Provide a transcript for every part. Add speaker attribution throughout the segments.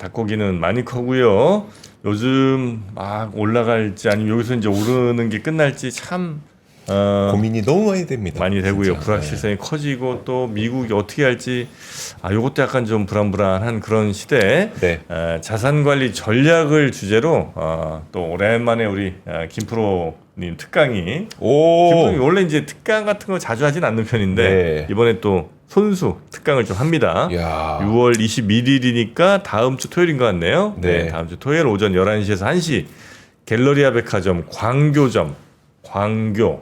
Speaker 1: 닭고기는 많이 커고요. 요즘 막 올라갈지 아니면 여기서 이제 오르는 게 끝날지 참
Speaker 2: 고민이 너무 많이 됩니다.
Speaker 1: 많이 되고요.
Speaker 2: 진짜.
Speaker 1: 불확실성이 커지고 또 미국이 어떻게 할지 요것도 약간 좀 불안불안한 그런 시대에
Speaker 2: 네.
Speaker 1: 자산관리 전략을 주제로 또 오랜만에 우리 김프로님 특강이 김프로님 원래 이제 특강 같은 거 자주 하진 않는 편인데
Speaker 2: 네.
Speaker 1: 이번에 또 손수 특강을 좀 합니다.
Speaker 2: 이야.
Speaker 1: 6월 21일이니까 다음 주 토요일인 것 같네요.
Speaker 2: 네.
Speaker 1: 다음 주 토요일 오전 11시에서 1시 갤러리아 백화점 광교점 광교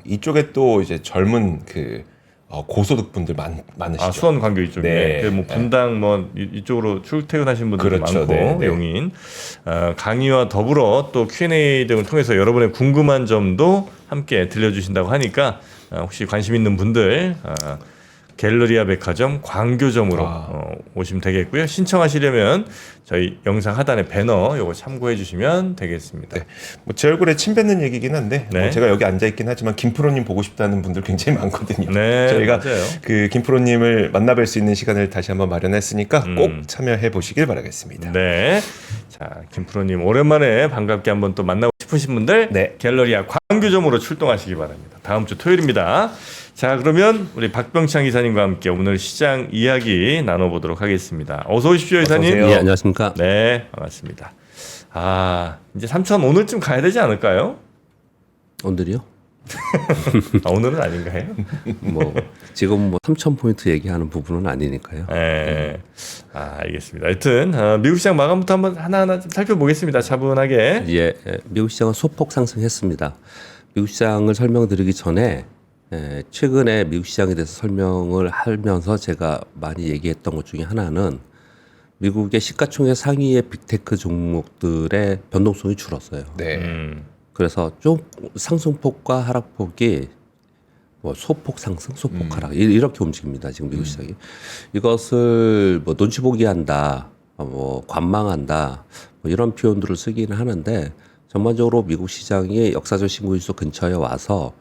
Speaker 2: 이쪽에 또 이제 젊은 그 고소득 분들 많으시죠.
Speaker 1: 수원 광교 이쪽에
Speaker 2: 네.
Speaker 1: 뭐 분당 뭐 이쪽으로 출퇴근하신 분들도
Speaker 2: 그렇죠.
Speaker 1: 많고
Speaker 2: 네, 네.
Speaker 1: 용인 강의와 더불어 또 Q&A 등을 통해서 여러분의 궁금한 점도 함께 들려주신다고 하니까 혹시 관심 있는 분들 갤러리아 백화점 광교점으로 오시면 되겠고요. 신청하시려면 저희 영상 하단에 배너 요거 참고해 주시면 되겠습니다.
Speaker 2: 네. 뭐 제 얼굴에 침 뱉는 얘기긴 한데
Speaker 1: 네.
Speaker 2: 뭐 제가 여기 앉아 있긴 하지만 김프로님 보고 싶다는 분들 굉장히 많거든요.
Speaker 1: 네,
Speaker 2: 저희가
Speaker 1: 맞아요.
Speaker 2: 그 김프로님을 만나뵐 수 있는 시간을 다시 한번 마련했으니까 꼭 참여해 보시길 바라겠습니다.
Speaker 1: 네. 자, 김프로님 오랜만에 반갑게 한번 또 만나고 싶으신 분들
Speaker 2: 네.
Speaker 1: 갤러리아 광교점으로 출동하시기 바랍니다. 다음 주 토요일입니다. 자, 그러면 우리 박병창 이사님과 함께 오늘 시장 이야기 나눠보도록 하겠습니다. 어서 오십시오, 이사님.
Speaker 2: 오세요.
Speaker 3: 예, 안녕하십니까.
Speaker 1: 네, 반갑습니다. 이제 삼천 오늘쯤 가야 되지 않을까요?
Speaker 3: 오늘이요?
Speaker 1: 오늘은 아닌가요?
Speaker 3: 뭐 지금 뭐 3,000포인트 얘기하는 부분은 아니니까요.
Speaker 1: 네. 알겠습니다. 하여튼 미국 시장 마감부터 한번 하나하나 좀 살펴보겠습니다. 차분하게.
Speaker 3: 예, 미국 시장은 소폭 상승했습니다. 미국 시장을 설명드리기 전에 최근에 미국 시장에 대해서 설명을 하면서 제가 많이 얘기했던 것 중에 하나는 미국의 시가총액 상위의 빅테크 종목들의 변동성이 줄었어요.
Speaker 2: 네.
Speaker 3: 그래서 좀 상승폭과 하락폭이 뭐 소폭 상승, 소폭 하락 이렇게 움직입니다. 지금 미국 시장이 이것을 뭐 눈치 보기 한다, 뭐 관망한다, 뭐 이런 표현들을 쓰기는 하는데 전반적으로 미국 시장이 역사적 신고지수 근처에 와서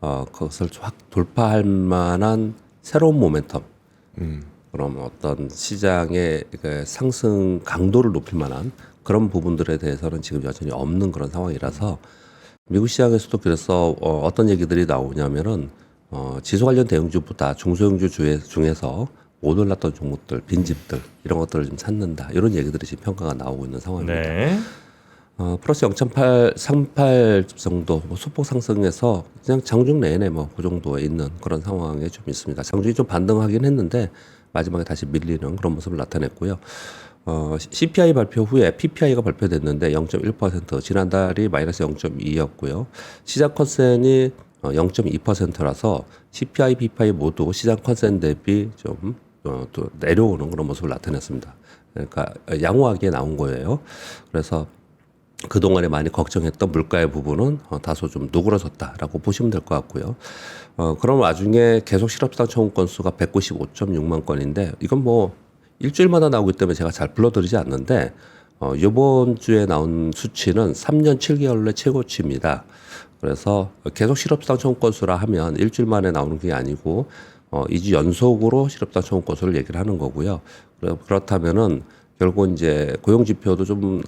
Speaker 3: 그것을 확 돌파할 만한 새로운 모멘텀, 그럼 어떤 시장의 그 상승 강도를 높일 만한 그런 부분들에 대해서는 지금 여전히 없는 그런 상황이라서 미국 시장에서도 그래서 어떤 얘기들이 나오냐면은 지수 관련 대형주보다 중소형주 중에서 못 올랐던 종목들, 빈집들 이런 것들을 좀 찾는다 이런 얘기들이 지금 평가가 나오고 있는 상황입니다.
Speaker 1: 네.
Speaker 3: 플러스 0.38 정도 뭐 소폭 상승해서 그냥 장중 내내 뭐 그 정도에 있는 그런 상황에 좀 있습니다. 장중이 좀 반등하긴 했는데 마지막에 다시 밀리는 그런 모습을 나타냈고요. CPI 발표 후에 PPI가 발표됐는데 0.1%, 지난달이 마이너스 0.2였고요. 시장 컨센이 0.2%라서 CPI, PPI 모두 시장 컨센 대비 좀 또 내려오는 그런 모습을 나타냈습니다. 그러니까 양호하게 나온 거예요. 그래서 그동안에 많이 걱정했던 물가의 부분은 다소 좀 누그러졌다라고 보시면 될 것 같고요. 그런 와중에 계속 실업수당 청구 건수가 195.6만 건인데 이건 뭐 일주일마다 나오기 때문에 제가 잘 불러드리지 않는데 이번 주에 나온 수치는 3년 7개월의 최고치입니다. 그래서 계속 실업수당 청구 건수라 하면 일주일 만에 나오는 게 아니고 2주 연속으로 실업수당 청구 건수를 얘기를 하는 거고요. 그렇다면은 결국 이제 고용 지표도 좀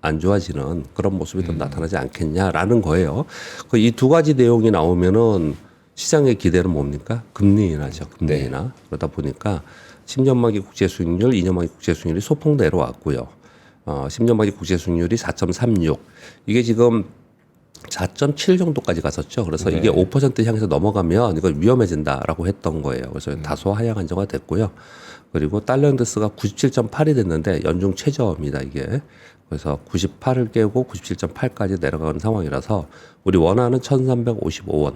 Speaker 3: 안 좋아지는 그런 모습이 좀 나타나지 않겠냐라는 거예요. 이 두 가지 내용이 나오면은 시장의 기대는 뭡니까? 금리 인하죠. 금리 인하. 그러다 보니까 10년 만기 국채 수익률, 2년 만기 국채 수익률이 소폭 내려왔고요. 10년 만기 국채 수익률이 4.36. 이게 지금 4.7 정도까지 갔었죠. 그래서 이게 5% 향해서 넘어가면 이거 위험해진다라고 했던 거예요. 그래서 다소 하향 안정화 됐고요. 그리고 달러 인덱스가 97.8이 됐는데 연중 최저입니다, 이게. 그래서 98을 깨고 97.8까지 내려가는 상황이라서 우리 원화는 1,355원,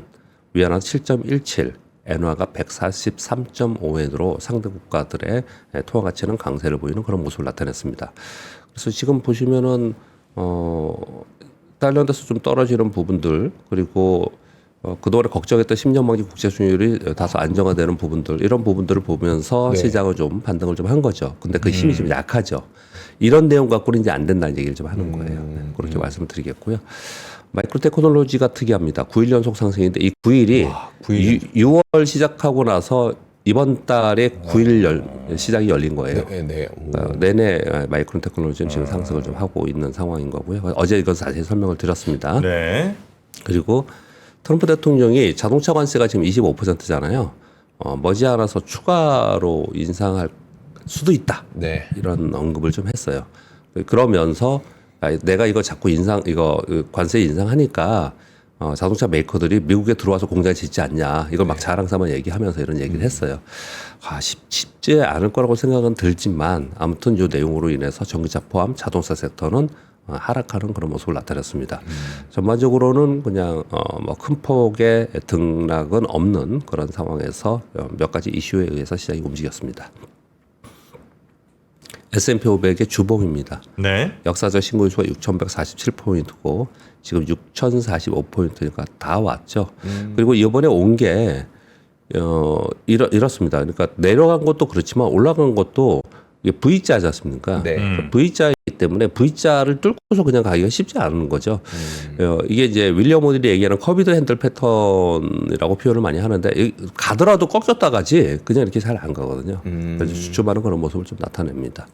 Speaker 3: 위안화는 7.17, 엔화가 143.5엔으로 상대 국가들의 통화 가치는 강세를 보이는 그런 모습을 나타냈습니다. 그래서 지금 보시면은 달러 인덱스 좀 떨어지는 부분들 그리고 그동안에 걱정했던 10년 만기 국채 수익률이 다소 안정화되는 부분들 이런 부분들을 보면서 시장을 좀 반등을 좀 한 거죠. 근데 그 힘이 좀 약하죠. 이런 내용 갖고는 이제 안 된다는 얘기를 좀 하는 거예요. 네, 그렇게 말씀을 드리겠고요. 마이크로 테크놀로지가 특이합니다. 9일 연속 상승인데 이 9일이 6월 시작하고 나서 이번 달에 9일 시장이 열린 거예요.
Speaker 2: 네, 네.
Speaker 3: 내내 마이크론 테크놀로지는 지금 상승을 좀 하고 있는 상황인 거고요. 어제 이거 자세히 설명을 드렸습니다.
Speaker 1: 네.
Speaker 3: 그리고 트럼프 대통령이 자동차 관세가 지금 25%잖아요. 머지않아서 추가로 인상할 수도 있다.
Speaker 2: 네.
Speaker 3: 이런 언급을 좀 했어요. 그러면서 내가 이거 자꾸 관세 인상하니까 자동차 메이커들이 미국에 들어와서 공장 짓지 않냐. 이걸 막 자랑삼아 얘기하면서 이런 얘기를 했어요. 쉽지 않을 거라고 생각은 들지만 아무튼 이 내용으로 인해서 전기차 포함 자동차 섹터는 하락하는 그런 모습을 나타냈습니다. 전반적으로는 그냥 뭐 큰 폭의 등락은 없는 그런 상황에서 몇 가지 이슈에 의해서 시장이 움직였습니다. S&P 500의 주봉입니다.
Speaker 1: 네.
Speaker 3: 역사적 신고지수가 6,147포인트고 지금 6,045포인트니까 다 왔죠. 그리고 이번에 온 게 이렇습니다. 그러니까 내려간 것도 그렇지만 올라간 것도 이게 V자지 않습니까?
Speaker 2: 네.
Speaker 3: V자이기 때문에 V자를 뚫고서 그냥 가기가 쉽지 않은 거죠. 이게 이제 윌리엄 오딜이 얘기하는 커비드 핸들 패턴이라고 표현을 많이 하는데 가더라도 꺾였다 가지 그냥 이렇게 잘 안 가거든요. 그래서 주춤하는 그런 모습을 좀 나타냅니다.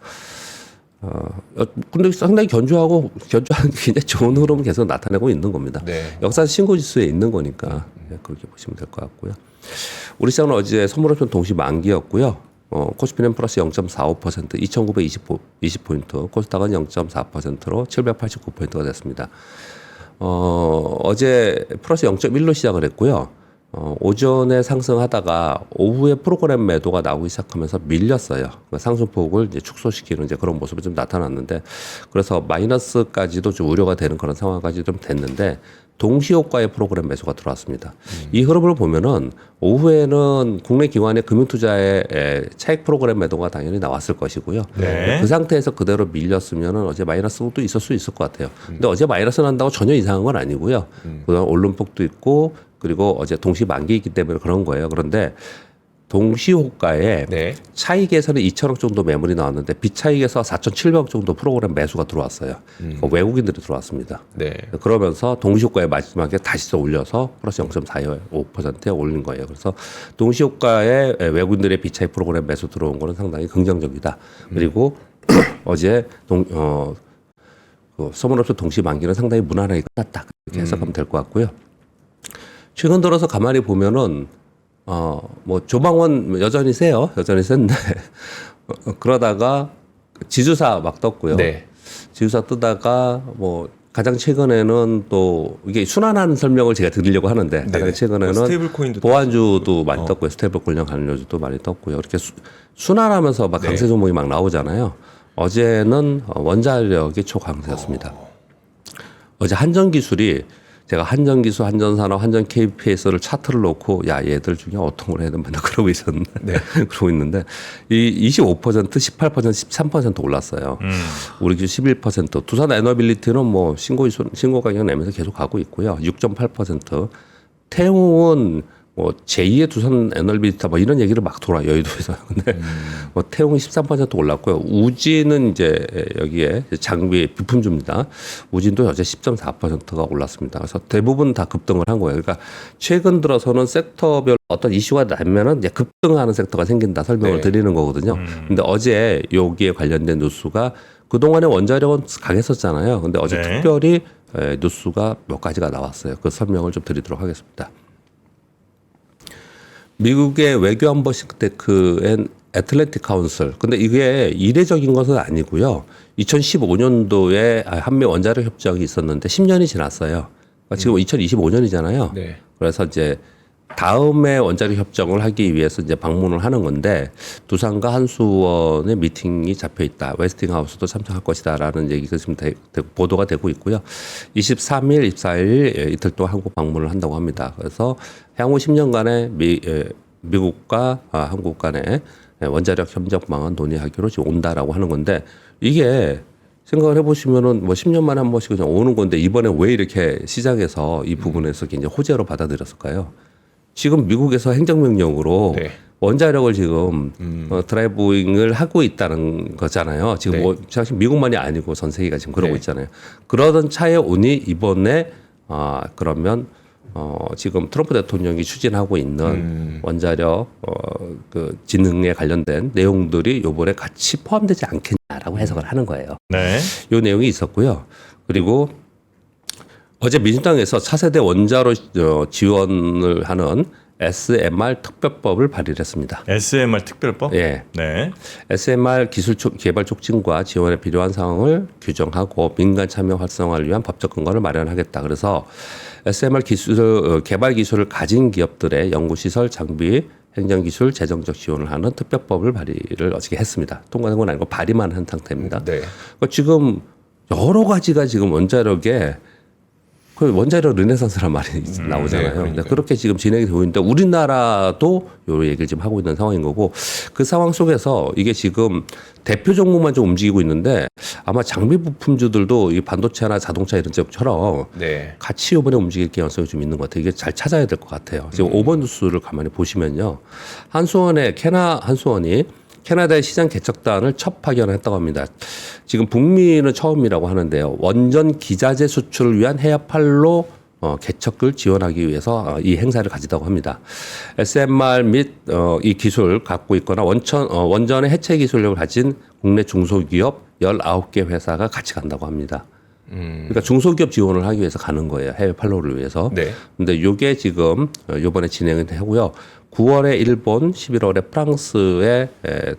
Speaker 3: 근데 상당히 견조하는 굉장히 좋은 흐름을 계속 나타내고 있는 겁니다.
Speaker 2: 네.
Speaker 3: 역사 신고 지수에 있는 거니까 그렇게 보시면 될 것 같고요. 우리 시장은 어제 선물옵션 동시 만기였고요. 코스피는 플러스 0.45%, 2,920포인트, 코스닥은 0.4%로 789포인트가 됐습니다. 어제 플러스 0.1로 시작을 했고요. 오전에 상승하다가 오후에 프로그램 매도가 나오기 시작하면서 밀렸어요. 그러니까 상승폭을 이제 축소시키는 이제 그런 모습이 좀 나타났는데, 그래서 마이너스까지도 좀 우려가 되는 그런 상황까지 좀 됐는데, 동시효과의 프로그램 매수가 들어왔습니다. 이 흐름을 보면은 오후에는 국내 기관의 금융투자의 차익 프로그램 매도가 당연히 나왔을 것이고요.
Speaker 1: 네.
Speaker 3: 그 상태에서 그대로 밀렸으면은 어제 마이너스도 있을 수 있을 것 같아요. 근데 어제 마이너스 난다고 전혀 이상한 건 아니고요. 그다음 오름폭도 있고 그리고 어제 동시 만기이기 때문에 그런 거예요. 그런데 동시호가에
Speaker 2: 네.
Speaker 3: 차익에서는 2천억 정도 매물이 나왔는데 비차익에서 4,700억 정도 프로그램 매수가 들어왔어요. 외국인들이 들어왔습니다.
Speaker 2: 네.
Speaker 3: 그러면서 동시호가의 마지막에 다시 또 올려서 플러스 0.45%에 올린 거예요. 그래서 동시호가에 외국인들의 비차익 프로그램 매수 들어온 거는 상당히 긍정적이다. 그리고 어제 선물옵션 동시 만기는 상당히 무난하게 끝났다. 이렇게 해석하면 될 것 같고요. 최근 들어서 가만히 보면은 뭐 조방원 여전히 세요. 여전히 센데 그러다가 지주사 막 떴고요.
Speaker 2: 네.
Speaker 3: 지주사 뜨다가 뭐 가장 최근에는 또 이게 순환하는 설명을 제가 드리려고 하는데 가장 최근에는
Speaker 2: 스테이블 코인도
Speaker 3: 보안주도 많이 떴고요. 스테이블 관련 관련주도 많이 떴고요. 이렇게 순환하면서 막 강세 종목이 막 나오잖아요. 어제는 원자력이 초강세였습니다. 어제 한전기술이 제가 한전기술, 한전산업, 한전 KPS를 차트를 놓고 야 얘들 중에 어떤 걸 해야 된다 그러고 있었는데 그러고 있는데 이 25%, 18%, 13% 올랐어요. 우리 기준 11%. 두산 에너빌리티는 뭐 신고 가격 내면서 계속 가고 있고요. 6.8%. 태웅은 뭐 제2의 두산 에너빌리티 뭐 이런 얘기를 막 돌아 여의도에서. 근데 뭐 태웅이 13% 올랐고요. 우진은 이제 여기에 장비 부품주입니다. 우진도 어제 10.4%가 올랐습니다. 그래서 대부분 다 급등을 한 거예요. 그러니까 최근 들어서는 섹터별 어떤 이슈가 나면은 이제 급등하는 섹터가 생긴다 설명을 드리는 거거든요. 근데 어제 여기에 관련된 뉴스가 그동안에 원자력은 강했었잖아요. 근데 어제 특별히 뉴스가 몇 가지가 나왔어요. 그 설명을 좀 드리도록 하겠습니다. 미국의 외교안보 싱크탱크엔 애틀랜틱 카운슬. 근데 이게 이례적인 것은 아니고요. 2015년도에 한미 원자력 협정이 있었는데 10년이 지났어요. 그러니까 지금 2025년이잖아요.
Speaker 2: 네.
Speaker 3: 그래서 이제 다음에 원자력 협정을 하기 위해서 이제 방문을 하는 건데 두산과 한수원의 미팅이 잡혀 있다. 웨스팅하우스도 참석할 것이다라는 얘기가 지금 보도가 되고 있고요. 23일, 24일 이틀 동안 한국 방문을 한다고 합니다. 그래서 향후 10년간의 미국과 한국 간의 원자력 협력 방안 논의하기로 지금 온다라고 하는 건데 이게 생각을 해보시면은 뭐 10년 만에 한 번씩 그냥 오는 건데 이번에 왜 이렇게 시장에서 이 부분에서 굉장히 호재로 받아들였을까요? 지금 미국에서 행정명령으로 원자력을 지금 드라이브잉을 하고 있다는 거잖아요. 지금 뭐 사실 미국만이 아니고 전 세계가 지금 그러고 있잖아요. 그러던 차에 오니 이번에 그러면 지금 트럼프 대통령이 추진하고 있는 원자력 그 진흥에 관련된 내용들이 요번에 같이 포함되지 않겠냐라고 해석을 하는 거예요.
Speaker 1: 네.
Speaker 3: 요 내용이 있었고요. 그리고 어제 민주당에서 차세대 원자로 지원을 하는 SMR 특별법을 발의를 했습니다.
Speaker 1: SMR 특별법?
Speaker 3: 예.
Speaker 1: 네.
Speaker 3: SMR 기술 개발 촉진과 지원에 필요한 사항을 규정하고 민간 참여 활성화를 위한 법적 근거를 마련하겠다. 그래서 SMR 기술 개발 기술을 가진 기업들의 연구 시설, 장비, 행정 기술, 재정적 지원을 하는 특별법을 발의를 어저께 했습니다. 통과된 건 아니고 발의만 한 상태입니다.
Speaker 2: 네.
Speaker 3: 그러니까 지금 여러 가지가 지금 원자력에 그 원자력 르네상스란 말이 나오잖아요.
Speaker 2: 그러니까요.
Speaker 3: 근데 그렇게 지금 진행이 되고 있는데 우리나라도 요 얘기를 지금 하고 있는 상황인 거고 그 상황 속에서 이게 지금 대표 종목만 좀 움직이고 있는데 아마 장비 부품주들도 이 반도체나 자동차 이런 쪽처럼
Speaker 2: 네.
Speaker 3: 같이 이번에 움직일 가능성이 좀 있는 것 같아요. 이게 잘 찾아야 될 것 같아요. 지금 5번 뉴스를 가만히 보시면요. 한수원이 캐나다의 시장 개척단을 첫 파견했다고 합니다. 지금 북미는 처음이라고 하는데요. 원전 기자재 수출을 위한 해협팔로 개척을 지원하기 위해서 이 행사를 가지다고 합니다. SMR 및 이 기술 갖고 있거나 원전의 해체 기술력을 가진 국내 중소기업 19개 회사가 같이 간다고 합니다. 그러니까 중소기업 지원을 하기 위해서 가는 거예요. 해외 팔로우를 위해서.
Speaker 2: 네.
Speaker 3: 근데 이게 지금 이번에 진행을 하고요. 9월에 일본, 11월에 프랑스에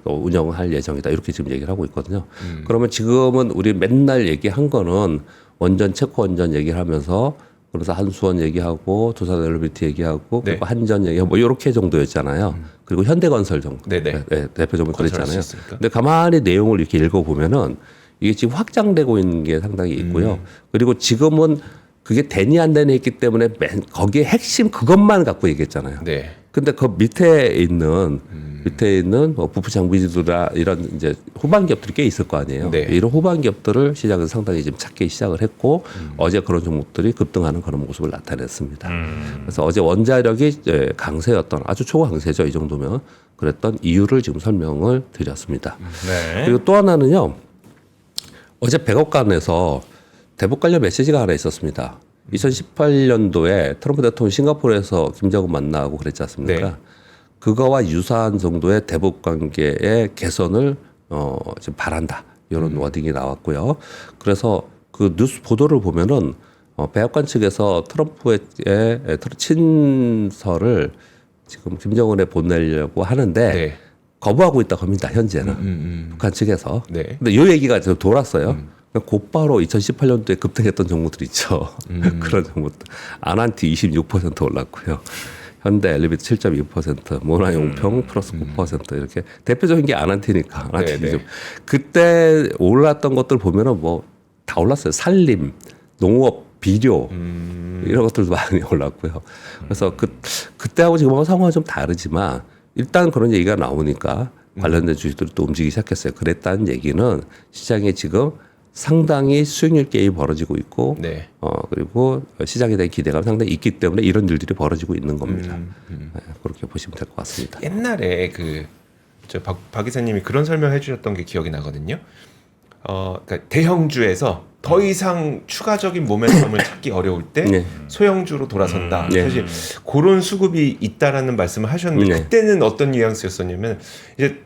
Speaker 3: 또 운영을 할 예정이다. 이렇게 지금 얘기를 하고 있거든요. 그러면 지금은 우리 맨날 얘기한 거는 원전, 체코 원전 얘기를 하면서 그래서 한수원 얘기하고 두산 엘리베이터 얘기하고
Speaker 2: 네.
Speaker 3: 그리고 한전 얘기하고 뭐 이렇게 정도였잖아요. 그리고 현대건설 정도.
Speaker 2: 네네.
Speaker 3: 네, 대표 정도
Speaker 2: 건설할
Speaker 3: 그랬잖아요.
Speaker 2: 수 있으니까.
Speaker 3: 근데 가만히 내용을 이렇게 읽어보면은 이게 지금 확장되고 있는 게 상당히 있고요. 그리고 지금은 그게 되니 안 되니 했기 때문에 거기에 핵심 그것만 갖고 얘기했잖아요.
Speaker 2: 네.
Speaker 3: 근데 그 밑에 있는 뭐 부품 장비들이나 이런 이제 후반 기업들이 꽤 있을 거 아니에요.
Speaker 2: 네.
Speaker 3: 이런 후반 기업들을 시장에서 상당히 지금 찾기 시작을 했고 어제 그런 종목들이 급등하는 그런 모습을 나타냈습니다. 그래서 어제 원자력이 강세였던 아주 초강세죠. 이 정도면 그랬던 이유를 지금 설명을 드렸습니다.
Speaker 1: 네.
Speaker 3: 그리고 또 하나는요. 어제 백악관에서 대북 관련 메시지가 하나 있었습니다. 2018년도에 트럼프 대통령 싱가포르에서 김정은 만나고 그랬지 않습니까?
Speaker 2: 네.
Speaker 3: 그거와 유사한 정도의 대북 관계의 개선을 지금 바란다. 이런 워딩이 나왔고요. 그래서 그 뉴스 보도를 보면은 백악관 측에서 트럼프의 친서를 지금 김정은에 보내려고 하는데
Speaker 2: 네.
Speaker 3: 거부하고 있다고 합니다. 현재는 북한 측에서.
Speaker 2: 네.
Speaker 3: 근데 이 얘기가 지금 돌았어요. 곧바로 2018년도에 급등했던 종목들 있죠. 그런 종목들. 아난티 26% 올랐고요. 현대 엘리베이터 7.2%, 모나용평 플러스 9% 이렇게 대표적인 게 아난티니까. 아난티
Speaker 2: 네,
Speaker 3: 좀 그때 올랐던 것들 보면은 뭐 다 올랐어요. 산림, 농업, 비료 이런 것들도 많이 올랐고요. 그래서 그때하고 지금 상황은 좀 다르지만 일단 그런 얘기가 나오니까 관련된 주식들이 또 움직이기 시작했어요. 그랬다는 얘기는 시장에 지금 상당히 수익률 게임이 벌어지고 있고,
Speaker 2: 네.
Speaker 3: 그리고 시장에 대한 기대감이 상당히 있기 때문에 이런 일들이 벌어지고 있는 겁니다. 네, 그렇게 보시면 될 것 같습니다.
Speaker 2: 옛날에 박 이사님이 그런 설명해 주셨던 게 기억이 나거든요. 그러니까 대형주에서 더 이상 추가적인 모멘텀을 찾기 어려울 때
Speaker 3: 네.
Speaker 2: 소형주로 돌아선다.
Speaker 3: 네.
Speaker 2: 사실 그런 수급이 있다라는 말씀을 하셨는데
Speaker 3: 네.
Speaker 2: 그때는 어떤 뉘앙스였었냐면 이제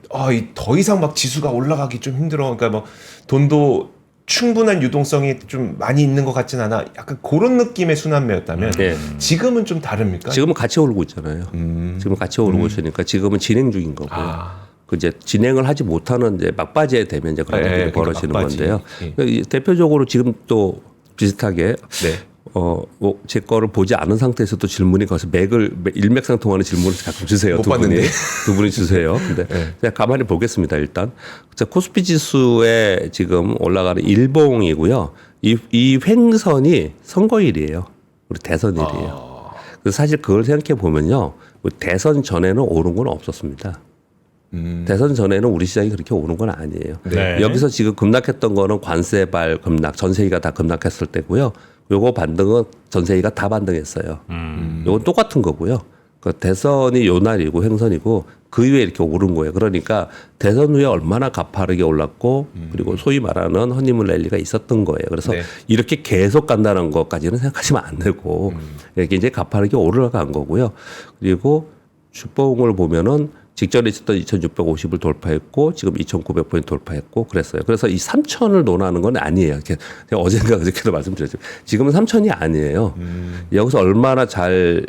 Speaker 2: 더 이상 막 지수가 올라가기 좀 힘들어. 그러니까 뭐 돈도 충분한 유동성이 좀 많이 있는 것 같진 않아. 약간 그런 느낌의 순환매였다면
Speaker 3: 네.
Speaker 2: 지금은 좀 다릅니까?
Speaker 3: 지금은 같이 오르고 있잖아요. 지금 같이 오르고 있으니까 지금은 진행 중인 거고요.
Speaker 2: 아.
Speaker 3: 그 이제 진행을 하지 못하는 이제 막바지에 되면 이제 그런
Speaker 2: 네,
Speaker 3: 일이
Speaker 2: 그러니까
Speaker 3: 벌어지는
Speaker 2: 막바지.
Speaker 3: 건데요.
Speaker 2: 예.
Speaker 3: 그러니까 이 대표적으로 지금 또 비슷하게
Speaker 2: 네.
Speaker 3: 뭐 제 거를 보지 않은 상태에서 또 질문이 거기서 일맥상통하는 질문을 가끔 주세요.
Speaker 2: 못
Speaker 3: 두 분이.
Speaker 2: 봤는데.
Speaker 3: 두 분이 주세요. 근데 그냥 가만히 보겠습니다. 일단 자, 코스피 지수에 지금 올라가는 일봉이고요. 이 횡선이 선거일이에요. 우리 대선일이에요. 그래서 사실 그걸 생각해 보면요. 대선 전에는 오른 건 없었습니다. 대선 전에는 우리 시장이 그렇게 오는 건 아니에요.
Speaker 1: 네.
Speaker 3: 여기서 지금 급락했던 거는 관세발 급락, 전세기가 다 급락했을 때고요. 요거 반등은 전세기가 다 반등했어요. 요건 똑같은 거고요. 그 대선이 요 날이고 행선이고 그 이후에 이렇게 오른 거예요. 그러니까 대선 후에 얼마나 가파르게 올랐고 그리고 소위 말하는 허니문 랠리가 있었던 거예요. 그래서
Speaker 2: 네.
Speaker 3: 이렇게 계속 간다는 것까지는 생각하시면 안 되고 이렇게 이제 가파르게 올라간 거고요. 그리고 주봉을 보면은 직전에 있었던 2,650을 돌파했고 지금 2,900포인트 돌파했고 그랬어요. 그래서 이 3,000을 논하는 건 아니에요. 제가 어젠가 그저께도 말씀드렸죠. 지금은 3,000이 아니에요. 여기서 얼마나 잘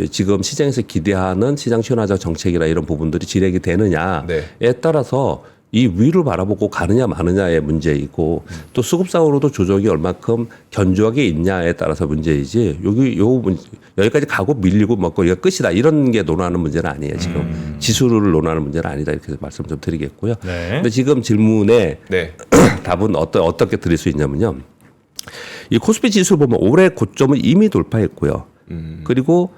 Speaker 3: 지금 시장에서 기대하는 시장 시원화적 정책이나 이런 부분들이 진행이 되느냐에
Speaker 2: 네.
Speaker 3: 따라서 이 위를 바라보고 가느냐 마느냐의 문제이고 또 수급상으로도 조정이 얼마큼 견조하게 있냐에 따라서 문제이지 여기까지 가고 밀리고 먹고 이거 끝이다 이런 게 논하는 문제는 아니에요. 지금 지수를 논하는 문제는 아니다 이렇게 말씀 좀 드리겠고요.
Speaker 1: 네.
Speaker 3: 근데 지금 질문에
Speaker 2: 네.
Speaker 3: 답은 어떻게 드릴 수 있냐면요. 이 코스피 지수를 보면 올해 고점은 이미 돌파했고요. 그리고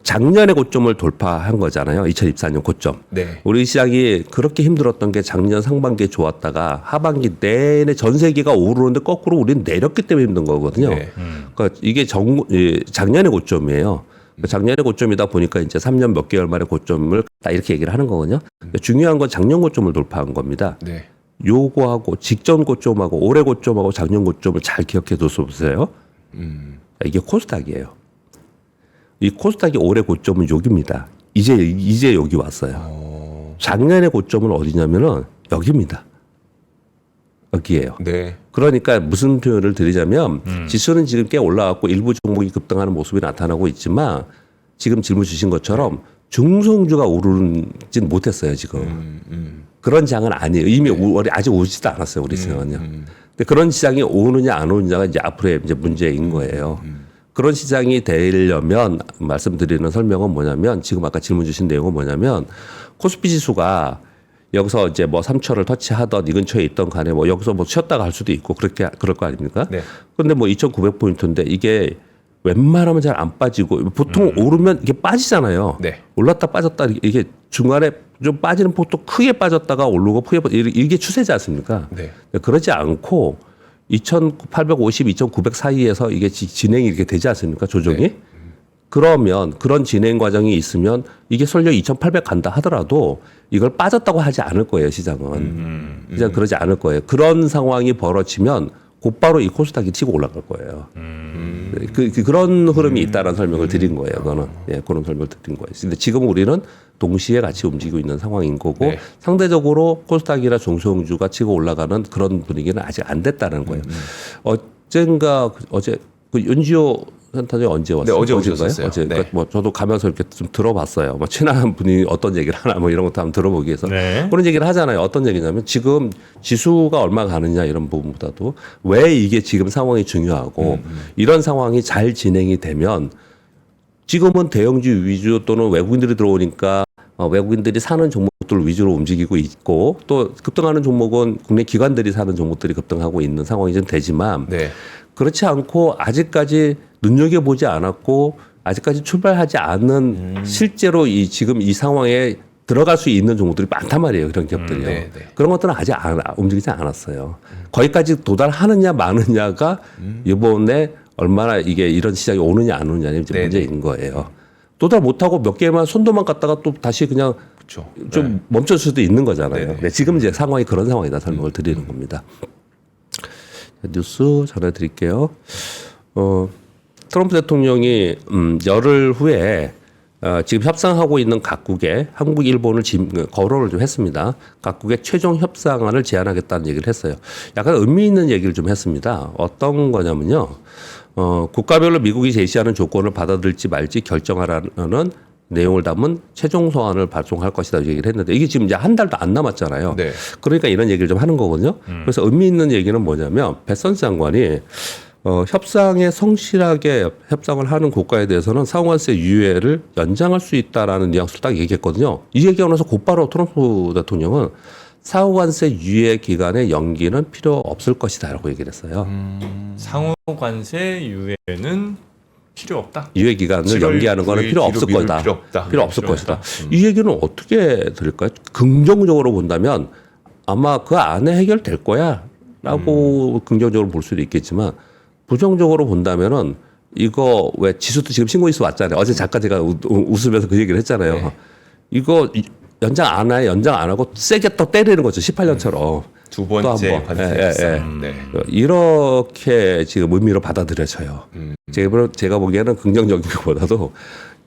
Speaker 3: 작년의 고점을 돌파한 거잖아요. 2024년 고점.
Speaker 2: 네.
Speaker 3: 우리 시장이 그렇게 힘들었던 게 작년 상반기에 좋았다가 하반기 내내 전 세계가 오르는데 거꾸로 우리는 내렸기 때문에 힘든 거거든요.
Speaker 2: 네.
Speaker 3: 그러니까 이게 작년의 고점이에요. 작년의 고점이다 보니까 이제 3년 몇 개월 만에 고점을 딱 이렇게 얘기를 하는 거거든요. 중요한 건 작년 고점을 돌파한 겁니다.
Speaker 2: 네.
Speaker 3: 요거하고 직전 고점하고 올해 고점하고 작년 고점을 잘 기억해 둬서 보세요. 이게 코스닥이에요. 이 코스닥의 올해 고점은 여기입니다. 이제 여기 왔어요. 작년의 고점은 어디냐면은 여기입니다. 여기에요.
Speaker 2: 네.
Speaker 3: 그러니까 무슨 표현을 드리자면 지수는 지금 꽤 올라갔고 일부 종목이 급등하는 모습이 나타나고 있지만 지금 질문 주신 것처럼 중소형주가 오르진 못했어요 지금. 그런 장은 아니에요. 이미 아직 오지도 않았어요 우리 시장은요. 근데 그런 시장이 오느냐 안 오느냐가 이제 앞으로의 이제 문제인 거예요. 그런 시장이 되려면 말씀드리는 설명은 뭐냐면 지금 아까 질문 주신 내용은 뭐냐면 코스피 지수가 여기서 이제 뭐 3천을 터치하던 이 근처에 있던 간에 뭐 여기서 뭐 쉬었다가 갈 수도 있고 그럴 거 아닙니까?
Speaker 2: 네.
Speaker 3: 근데 뭐 2,900포인트인데 이게 웬만하면 잘 안 빠지고 보통 오르면 이게 빠지잖아요.
Speaker 2: 네.
Speaker 3: 올랐다 빠졌다 이게 중간에 좀 빠지는 폭도 크게 빠졌다가 오르고 크게 이게 추세지 않습니까?
Speaker 2: 네.
Speaker 3: 그러지 않고 2,850, 2,900 사이에서 이게 진행이 이렇게 되지 않습니까? 조정이?
Speaker 2: 네.
Speaker 3: 그러면 그런 진행 과정이 있으면 이게 설령 2,800 간다 하더라도 이걸 빠졌다고 하지 않을 거예요, 시장은. 시장 그러지 않을 거예요. 그런 상황이 벌어지면 곧바로 이 코스닥이 치고 올라갈 거예요. 그런 흐름이 있다는 설명을 드린 거예요. 그거는. 예, 그런 설명을 드린 거예요. 근데 지금 우리는 동시에 같이 움직이고 있는 상황인 거고
Speaker 2: 네.
Speaker 3: 상대적으로 코스닥이나 중소형주가 치고 올라가는 그런 분위기는 아직 안 됐다는 거예요. 어제 그 윤지호 센터장이 언제 왔어요?
Speaker 2: 네, 어제
Speaker 3: 어제인가요?
Speaker 2: 오셨어요.
Speaker 3: 어제.
Speaker 2: 네.
Speaker 3: 그러니까 뭐 저도 가면서 이렇게 좀 들어봤어요. 뭐 친한 분이 어떤 얘기를 하나 뭐 이런 것도 한번 들어보기 위해서
Speaker 1: 네.
Speaker 3: 그런 얘기를 하잖아요. 어떤 얘기냐면 지금 지수가 얼마 가느냐 이런 부분보다도 왜 이게 지금 상황이 중요하고 이런 상황이 잘 진행이 되면 지금은 대형주 위주 또는 외국인들이 들어오니까 외국인들이 사는 종목들 위주로 움직이고 있고 또 급등하는 종목은 국내 기관들이 사는 종목들이 급등하고 있는 상황이 좀 되지만
Speaker 2: 네.
Speaker 3: 그렇지 않고 아직까지 눈여겨보지 않았고 아직까지 출발하지 않은 실제로 지금 이 상황에 들어갈 수 있는 종목들이 많단 말이에요. 그런 기업들이요.
Speaker 2: 네, 네.
Speaker 3: 그런 것들은 아직 움직이지 않았어요. 거기까지 도달하느냐 마느냐가 이번에 얼마나 이게 이런 시장이 오느냐 안 오느냐는 이제
Speaker 2: 네,
Speaker 3: 문제인 거예요. 도달 못하고 몇 개만 손도만 갔다가 또 다시 그냥
Speaker 2: 그렇죠.
Speaker 3: 좀 멈출 수도 있는 거잖아요.
Speaker 2: 네네.
Speaker 3: 네, 지금 이제 상황이 그런 상황이다 설명을 드리는 겁니다. 뉴스 전해드릴게요. 트럼프 대통령이 열흘 후에 지금 협상하고 있는 각국에 한국, 일본을 거론을 좀 했습니다. 각국의 최종 협상안을 제안하겠다는 얘기를 했어요. 약간 의미 있는 얘기를 좀 했습니다. 어떤 거냐면요. 국가별로 미국이 제시하는 조건을 받아들일지 말지 결정하라는 내용을 담은 최종 소안을 발송할 것이다 얘기를 했는데 이게 지금 이제 한 달도 안 남았잖아요.
Speaker 2: 네.
Speaker 3: 그러니까 이런 얘기를 좀 하는 거거든요. 그래서 의미 있는 얘기는 뭐냐면 베선스 장관이 협상에 성실하게 협상을 하는 국가에 대해서는 상호관세 유예를 연장할 수 있다라는 뉘앙스를 딱 얘기했거든요. 이 얘기가 나서 곧바로 트럼프 대통령은 상호관세 유예 기간의 연기는 필요 없을 것이다라고 얘기를 했어요.
Speaker 1: 상호 관세 유예는 필요 없다.
Speaker 3: 유예 기간을 연기하는 거는 필요 없을 거다. 필요 없을
Speaker 1: 필요
Speaker 3: 것이다.
Speaker 1: 없다.
Speaker 3: 이 얘기는 어떻게 들을까요? 긍정적으로 본다면 아마 그 안에 해결될 거야라고 긍정적으로 볼 수도 있겠지만 부정적으로 본다면은 이거 왜 지수도 지금 신고지수 왔잖아요. 어제 잠깐 제가 웃으면서 그 얘기를 했잖아요.
Speaker 2: 네.
Speaker 3: 이거 연장 안 해, 연장 안 하고 세게 또 때리는 거죠. 18년처럼.
Speaker 2: 두 번째 관세. 네.
Speaker 3: 이렇게 지금 의미로 받아들여져요. 제가 보기에는 긍정적인 것보다도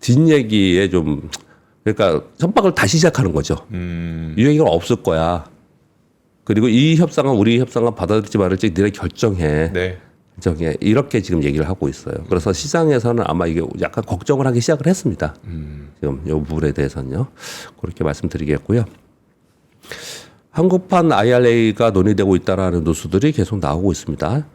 Speaker 3: 뒷얘기에 좀 그러니까 협박을 다시 시작하는 거죠. 이 얘기가 없을 거야. 그리고 이 협상은 우리 협상을 받아들일지 말을지 니네 결정해.
Speaker 2: 네.
Speaker 3: 결정해. 이렇게 지금 얘기를 하고 있어요. 그래서 시장에서는 아마 이게 약간 걱정을 하기 시작을 했습니다. 지금 이 부분에 대해서는요. 그렇게 말씀드리겠고요. 한국판 IRA가 논의되고 있다라는 뉴스들이 계속 나오고 있습니다.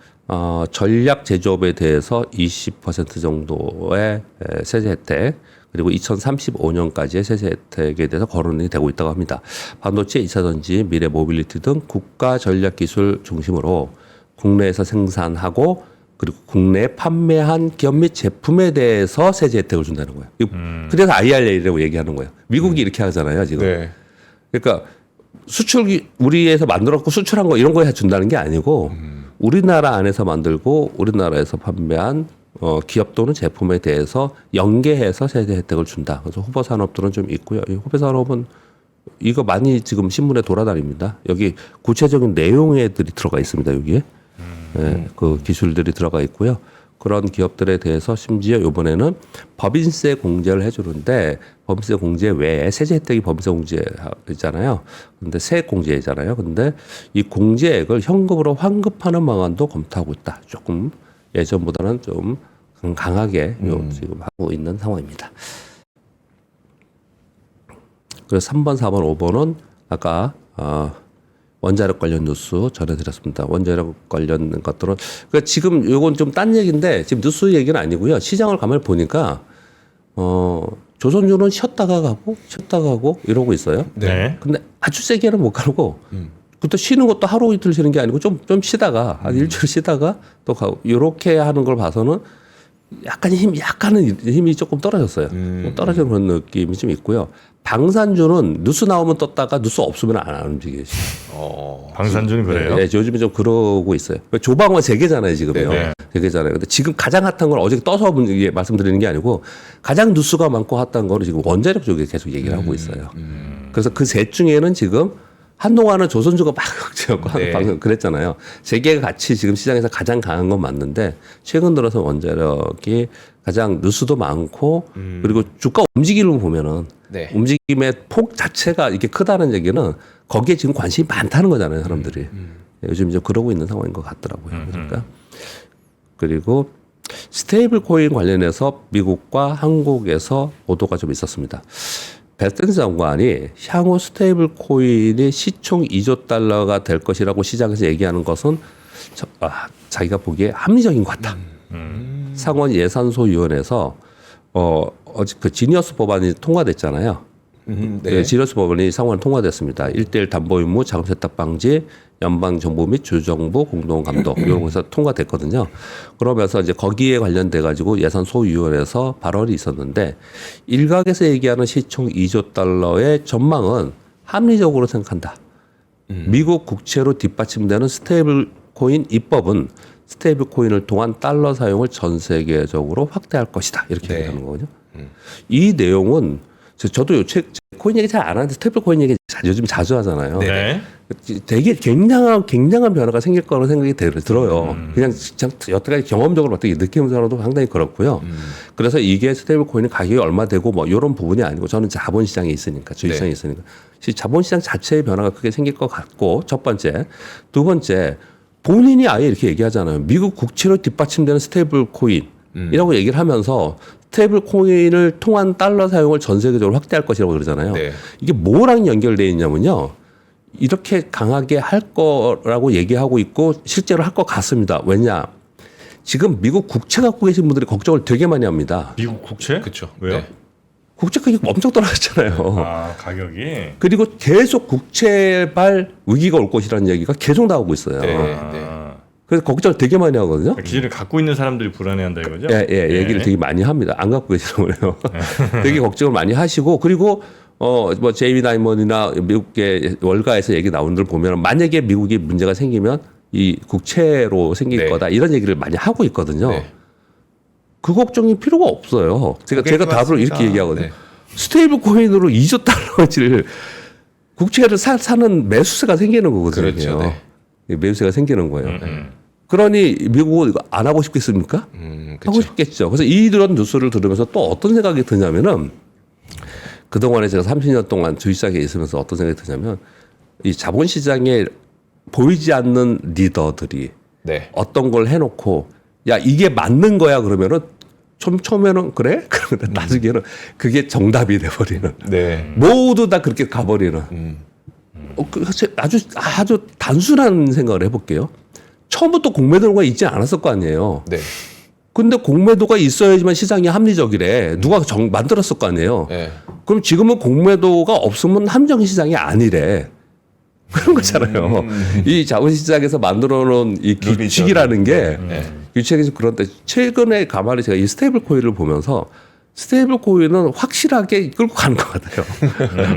Speaker 3: 전략 제조업에 대해서 20% 정도의 세제 혜택 그리고 2035년까지의 세제 혜택에 대해서 거론이 되고 있다고 합니다. 반도체, 2차전지, 미래 모빌리티 등 국가 전략 기술 중심으로 국내에서 생산하고 그리고 국내에 판매한 기업 및 제품에 대해서 세제 혜택을 준다는 거예요. 그래서 IRA라고 얘기하는 거예요. 미국이 이렇게 하잖아요, 지금.
Speaker 2: 네.
Speaker 3: 그러니까 수출 우리에서 만들었고 수출한 거 이런 거에 준다는 게 아니고 우리나라 안에서 만들고 우리나라에서 판매한 기업 또는 제품에 대해서 연계해서 세제 혜택을 준다. 그래서 후보 산업들은 좀 있고요. 이 후보 산업은 이거 많이 지금 신문에 돌아다닙니다. 여기 구체적인 내용들이 들어가 있습니다. 여기에 그 기술들이 들어가 있고요. 그런 기업들에 대해서 심지어 이번에는 법인세 공제를 해주는데 법인세 공제 외에 세제 혜택이 법인세 공제잖아요. 근데 세액 공제잖아요. 근데 이 공제액을 현금으로 환급하는 방안도 검토하고 있다. 조금 예전보다는 좀 강하게 지금 하고 있는 상황입니다. 그래서 3번, 4번, 5번은 아까 원자력 관련 뉴스 전해드렸습니다. 원자력 관련 것들은 그러니까 지금 요건 좀 딴 얘기인데 지금 뉴스 얘기는 아니고요. 시장을 가만히 보니까 조선주는 쉬었다가 가고 이러고 있어요.
Speaker 1: 네.
Speaker 3: 근데 아주 세게는 못 가고 그때 쉬는 것도 하루 이틀 쉬는 게 아니고 좀 쉬다가 한 일주일 쉬다가 또 가고 이렇게 하는 걸 봐서는 약간은 힘이 조금 떨어졌어요. 떨어지는 그런 느낌이 좀 있고요. 방산주는 뉴스 나오면 떴다가 뉴스 없으면 안 움직여요.
Speaker 1: 방산주는 그래요?
Speaker 3: 네, 요즘에 좀 그러고 있어요. 조방어 세 개잖아요, 지금요.
Speaker 1: 네.
Speaker 3: 세 개잖아요. 근데 지금 가장 핫한 걸 어제 떠서 말씀드리는 게 아니고 가장 뉴스가 많고 핫한 거는 지금 원자력 쪽에 계속 얘기를 하고 있어요. 그래서 그 셋 중에는 지금 한동안은 조선주가 막 흑지였고 방금 그랬잖아요. 세 개가 같이 지금 시장에서 가장 강한 건 맞는데 최근 들어서 원자력이 가장 뉴스도 많고 그리고 주가 움직임을 보면은 움직임의 폭 자체가 이렇게 크다는 얘기는 거기에 지금 관심이 많다는 거잖아요, 사람들이. 요즘 이제 그러고 있는 상황인 것 같더라고요. 그러니까 그리고 스테이블 코인 관련해서 미국과 한국에서 보도가 좀 있었습니다. 베스턴 장관이 향후 스테이블 코인이 시총 2조 달러가 될 것이라고 시장에서 얘기하는 것은 자기가 보기에 합리적인 것 같다. 상원 예산소위원회에서 어제 그 지니어스 법안이 통과됐잖아요. 네. 지니어스 법안이 상원 통과됐습니다. 1:1 담보 의무, 자금 세탁 방지, 연방 정부 및 주정부 공동 감독 이런 것에서 통과됐거든요. 그러면서 이제 거기에 관련돼 가지고 예산소위원회에서 발언이 있었는데 일각에서 얘기하는 시총 2조 달러의 전망은 합리적으로 생각한다. 미국 국채로 뒷받침되는 스테이블 코인 입법은 스테이블 코인을 통한 달러 사용을 전 세계적으로 확대할 것이다. 이렇게 얘기하는 거거든요. 이 내용은 저도 코인 얘기 잘 안 하는데 스테이블 코인 얘기 요즘 자주 하잖아요.
Speaker 1: 네.
Speaker 3: 되게 굉장한 변화가 생길 거라는 생각이 들어요. 그냥 여태까지 경험적으로 어떻게 느끼면서라도 상당히 그렇고요. 그래서 이게 스테이블 코인의 가격이 얼마 되고 뭐 이런 부분이 아니고 저는 자본시장에 있으니까 주식시장에 있으니까 자본시장 자체의 변화가 크게 생길 것 같고 첫 번째. 두 번째 본인이 아예 이렇게 얘기하잖아요. 미국 국채로 뒷받침되는 스테이블 코인이라고 얘기를 하면서 스테이블 코인을 통한 달러 사용을 전 세계적으로 확대할 것이라고 그러잖아요.
Speaker 2: 네.
Speaker 3: 이게 뭐랑 연결되어 있냐면요. 이렇게 강하게 할 거라고 얘기하고 있고 실제로 할 것 같습니다. 왜냐? 지금 미국 국채 갖고 계신 분들이 걱정을 되게 많이 합니다.
Speaker 1: 미국 국채?
Speaker 2: 그렇죠.
Speaker 1: 왜요?
Speaker 2: 네.
Speaker 3: 국채 가격이 엄청 떨어졌잖아요.
Speaker 1: 아, 가격이.
Speaker 3: 그리고 계속 국채발 위기가 올 것이라는 얘기가 계속 나오고 있어요. 그래서 걱정을 되게 많이 하거든요.
Speaker 1: 기준을 갖고 있는 사람들이 불안해한다 이거죠?
Speaker 3: 얘기를 되게 많이 합니다. 안 갖고 계시는 거예요. 되게 걱정을 많이 하시고 그리고 뭐 제이미 다이먼이나 미국의 월가에서 얘기 나오는 들 보면 만약에 미국이 문제가 생기면 이 국채로 생길 거다 이런 얘기를 많이 하고 있거든요. 그 걱정이 필요가 없어요. 제가 답을 이렇게 얘기하거든요.
Speaker 2: 네.
Speaker 3: 스테이블 코인으로 2조 달러를 국채를 사는 매수세가 생기는 거거든요.
Speaker 2: 그렇죠. 네.
Speaker 3: 매수세가 생기는 거예요. 그러니 미국은 이거 안 하고 싶겠습니까? 하고
Speaker 2: 그렇죠.
Speaker 3: 싶겠죠. 그래서 이런 뉴스를 들으면서 또 어떤 생각이 드냐면은 그동안에 제가 30년 동안 주식시장에 있으면서 어떤 생각이 드냐면 이 자본시장에 보이지 않는 리더들이
Speaker 2: 네.
Speaker 3: 어떤 걸 해놓고 야 이게 맞는 거야 그러면은 처음에는 그래? 그러면 나중에는 그게 정답이 돼버리는
Speaker 2: 네.
Speaker 3: 모두 다 그렇게 가버리는 아주 단순한 생각을 해볼게요. 처음부터 공매도가 있지 않았을 거 아니에요.
Speaker 2: 네.
Speaker 3: 근데 공매도가 있어야지만 시장이 합리적이래. 누가 만들었을 거 아니에요.
Speaker 2: 네.
Speaker 3: 그럼 지금은 공매도가 없으면 함정 시장이 아니래. 그런 거잖아요. 이 자본시장에서 만들어 놓은 이 규칙이라는 게 규칙이 그런데 최근에 가만히 제가 이 스테이블 코인을 보면서 스테이블 코인은 확실하게 끌고 가는 것 같아요.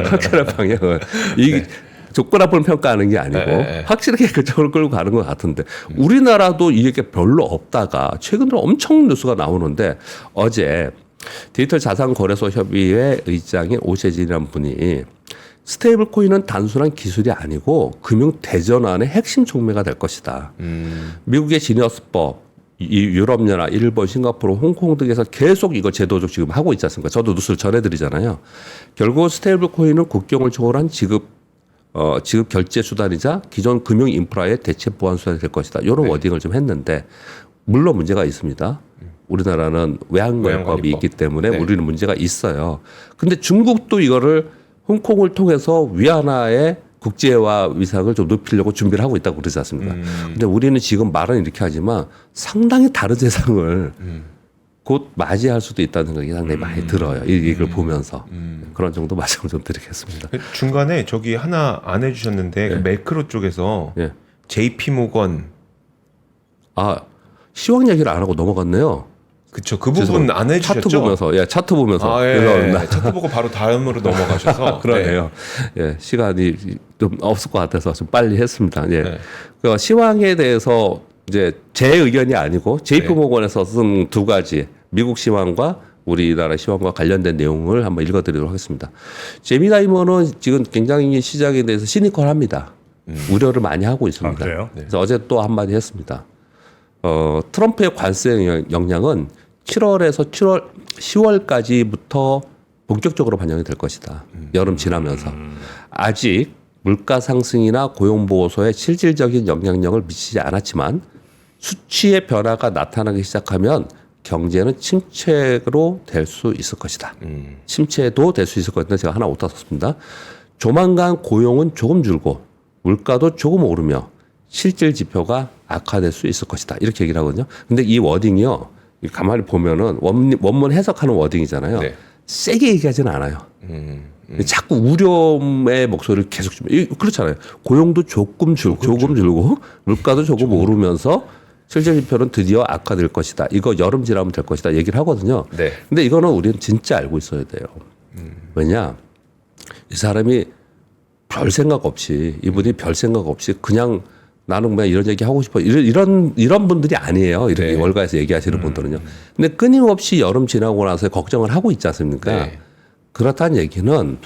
Speaker 3: 확실한 방향을. 이 조건 앞을 평가하는 게 아니고 확실하게 그쪽으로 끌고 가는 것 같은데 우리나라도 이게 별로 없다가 최근에 엄청 뉴스가 나오는데 어제 디지털 자산거래소 협의회 의장인 오세진이라는 분이 스테이블 코인은 단순한 기술이 아니고 금융 대전환의 핵심 촉매가 될 것이다. 미국의 지니어스법, 이 유럽연합, 일본, 싱가포르, 홍콩 등에서 계속 이거 제도적 지금 하고 있지 않습니까? 저도 뉴스를 전해드리잖아요. 결국 스테이블 코인은 국경을 초월한 지급 결제 수단이자 기존 금융 인프라의 대체 보완 수단이 될 것이다. 이런 워딩을 좀 했는데 물론 문제가 있습니다. 우리나라는 외환관리법이 있기 때문에 우리는 문제가 있어요. 근데 중국도 이거를 홍콩을 통해서 위안화의 국제화 위상을 좀 높이려고 준비를 하고 있다고 그러지 않습니까? 근데 우리는 지금 말은 이렇게 하지만 상당히 다른 세상을 곧 맞이할 수도 있다는 생각이 상당히 많이 들어요. 이 얘기를 보면서. 그런 정도 말씀을 좀 드리겠습니다.
Speaker 2: 중간에 저기 하나 안 해주셨는데 그 매크로 쪽에서
Speaker 3: 예.
Speaker 2: JP 모건
Speaker 3: 시황 얘기를 안 하고 넘어갔네요.
Speaker 2: 그쵸. 그 부분 안 해주셨죠?
Speaker 3: 차트 보면서, 차트 보면서.
Speaker 2: 차트 보고 바로 다음으로 넘어가셔서.
Speaker 3: 그러네요. 예, 시간이 좀 없을 것 같아서 좀 빨리 했습니다. 예.
Speaker 2: 네.
Speaker 3: 그 시황에 대해서 이제 제 의견이 아니고 JP 모건에서 쓴 두 가지 미국 시황과 우리나라 시황과 관련된 내용을 한번 읽어드리도록 하겠습니다. 제미 다이머는 지금 굉장히 시장에 대해서 시니컬합니다. 우려를 많이 하고 있습니다.
Speaker 1: 그래요?
Speaker 3: 그래서 어제 또 한마디 했습니다. 트럼프의 관세 영향은 7월에서 10월까지부터 본격적으로 반영이 될 것이다. 여름 지나면서. 아직 물가 상승이나 고용 보호소에 실질적인 영향력을 미치지 않았지만 수치의 변화가 나타나기 시작하면 경제는 침체로 될 수 있을 것이다. 침체도 될 수 있을 것인데 제가 하나 오타 썼습니다. 조만간 고용은 조금 줄고 물가도 조금 오르며 실질 지표가 악화될 수 있을 것이다. 이렇게 얘기를 하거든요. 근데 이 워딩이요. 가만히 보면은 원문 해석하는 워딩이잖아요.
Speaker 2: 네.
Speaker 3: 세게 얘기하지는 않아요. 자꾸 우려의 목소리를 계속 주면 그렇잖아요. 고용도 조금 줄고 물가도 조금 오르면서 실질 지표는 드디어 악화될 것이다. 이거 여름 지나면 될 것이다. 얘기를 하거든요.
Speaker 2: 네.
Speaker 3: 근데 이거는 우리는 진짜 알고 있어야 돼요. 왜냐? 이 사람이 별 생각 없이 이분이 별 생각 없이 그냥 나는 그냥 이런 얘기 하고 싶어. 이런 분들이 아니에요. 이렇게 월가에서 얘기하시는 분들은요. 근데 끊임없이 여름 지나고 나서 걱정을 하고 있지 않습니까?
Speaker 2: 네.
Speaker 3: 그렇다는 얘기는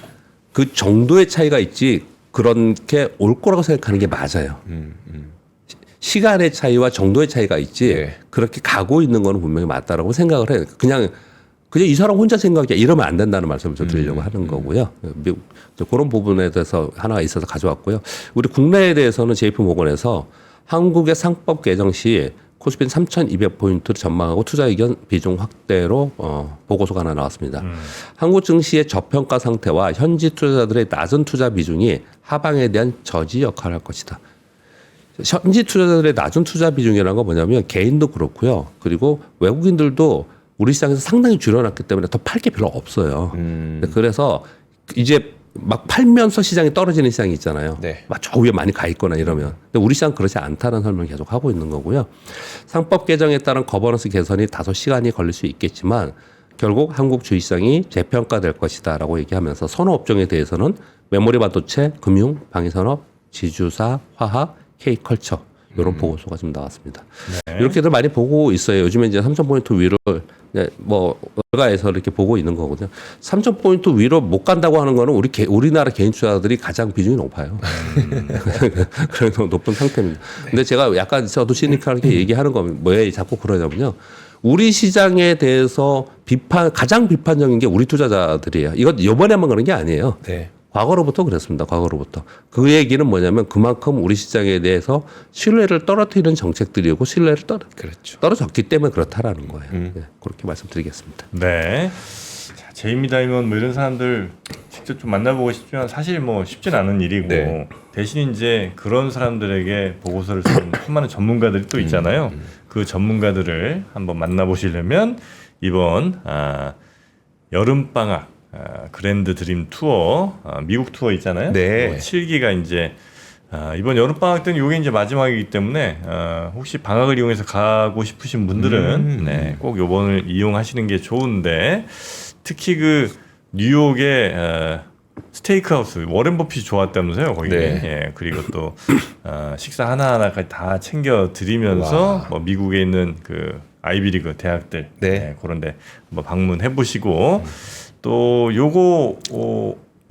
Speaker 3: 그 정도의 차이가 있지 그렇게 올 거라고 생각하는 게 맞아요. 시간의 차이와 정도의 차이가 있지 그렇게 가고 있는 거는 분명히 맞다라고 생각을 해요. 그냥 이 사람 혼자 생각이야 이러면 안 된다는 말씀을 좀 드리려고 하는 거고요. 그런 부분에 대해서 하나가 있어서 가져왔고요. 우리 국내에 대해서는 JP 모건에서 한국의 상법 개정 시 코스피는 3,200포인트를 전망하고 투자 의견 비중 확대로 보고서가 하나 나왔습니다. 한국 증시의 저평가 상태와 현지 투자자들의 낮은 투자 비중이 하방에 대한 저지 역할을 할 것이다. 현지 투자자들의 낮은 투자 비중이라는 건 뭐냐면 개인도 그렇고요. 그리고 외국인들도 우리 시장에서 상당히 줄여놨기 때문에 더 팔 게 별로 없어요. 그래서 이제 막 팔면서 시장이 떨어지는 시장이 있잖아요.
Speaker 2: 네.
Speaker 3: 막 저 위에 많이 가 있거나 이러면. 근데 우리 시장 그렇지 않다는 설명을 계속 하고 있는 거고요. 상법 개정에 따른 거버넌스 개선이 다소 시간이 걸릴 수 있겠지만 결국 한국 주식시장이 재평가될 것이다라고 얘기하면서 선호 업종에 대해서는 메모리 반도체, 금융, 방위산업, 지주사, 화학, K컬처 이런 보고서가 좀 나왔습니다. 이렇게들 많이 보고 있어요. 요즘에 이제 3,000포인트 위로 뭐 월가에서 이렇게 보고 있는 거거든요. 3,000포인트 위로 못 간다고 하는 거는 우리나라 개인 투자들이 가장 비중이 높아요. 그래서 높은 상태입니다. 근데 제가 약간 저도 시니컬하게 얘기하는 건 왜 자꾸 그러냐면요. 우리 시장에 대해서 가장 비판적인 게 우리 투자자들이에요. 이건 이번에만 그런 게 아니에요.
Speaker 2: 네.
Speaker 3: 과거로부터 그랬습니다. 과거로부터. 그 얘기는 뭐냐면 그만큼 우리 시장에 대해서 신뢰를 떨어뜨리는 정책들이고 신뢰를
Speaker 2: 그렇죠.
Speaker 3: 떨어졌기 때문에 그렇다라는 거예요. 네, 그렇게 말씀드리겠습니다.
Speaker 1: 네. 자, 제이미 다이먼 뭐 이런 사람들 직접 좀 만나보고 싶지만 사실 뭐 쉽진 않은 일이고
Speaker 2: 네.
Speaker 1: 대신 이제 그런 사람들에게 보고서를 쓴 수많은 전문가들이 또 있잖아요. 그 전문가들을 한번 만나보시려면 이번 여름 방학 그랜드 드림 투어 미국 투어 있잖아요.
Speaker 2: 네.
Speaker 1: 7기가 이제 이번 여름 방학 때는 이게 이제 마지막이기 때문에 혹시 방학을 이용해서 가고 싶으신 분들은 네, 꼭 요번을 이용하시는 게 좋은데 특히 그 뉴욕의 스테이크하우스 워렌 버핏이 좋았다면서요 거기.
Speaker 2: 네.
Speaker 1: 예, 그리고 또 식사 하나하나까지 다 챙겨 드리면서 뭐 미국에 있는 그 아이비리그 대학들
Speaker 2: 네.
Speaker 1: 예, 그런데 한번 방문해 보시고 또 요거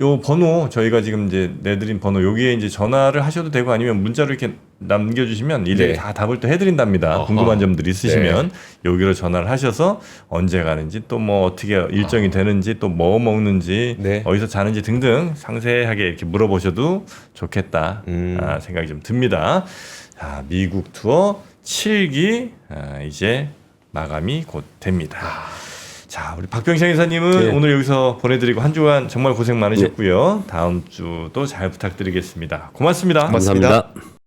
Speaker 1: 요 번호 저희가 지금 이제 내드린 번호 여기에 이제 전화를 하셔도 되고 아니면 문자로 이렇게 남겨주시면 일일이
Speaker 2: 네.
Speaker 1: 다 답을 또 해드린답니다.
Speaker 2: 어허.
Speaker 1: 궁금한 점들 있으시면 여기로 전화를 하셔서 언제 가는지 또 뭐 어떻게 일정이 되는지 또 뭐 먹는지
Speaker 2: 네.
Speaker 1: 어디서 자는지 등등 상세하게 이렇게 물어보셔도 좋겠다 생각이 좀 듭니다. 자, 미국 투어 7기 이제 마감이 곧 됩니다. 자, 우리 박병창 이사님은
Speaker 3: 네.
Speaker 1: 오늘 여기서 보내드리고 한 주간 정말 고생 많으셨고요. 다음 주도 잘 부탁드리겠습니다. 고맙습니다.
Speaker 2: 고맙습니다.
Speaker 3: 감사합니다.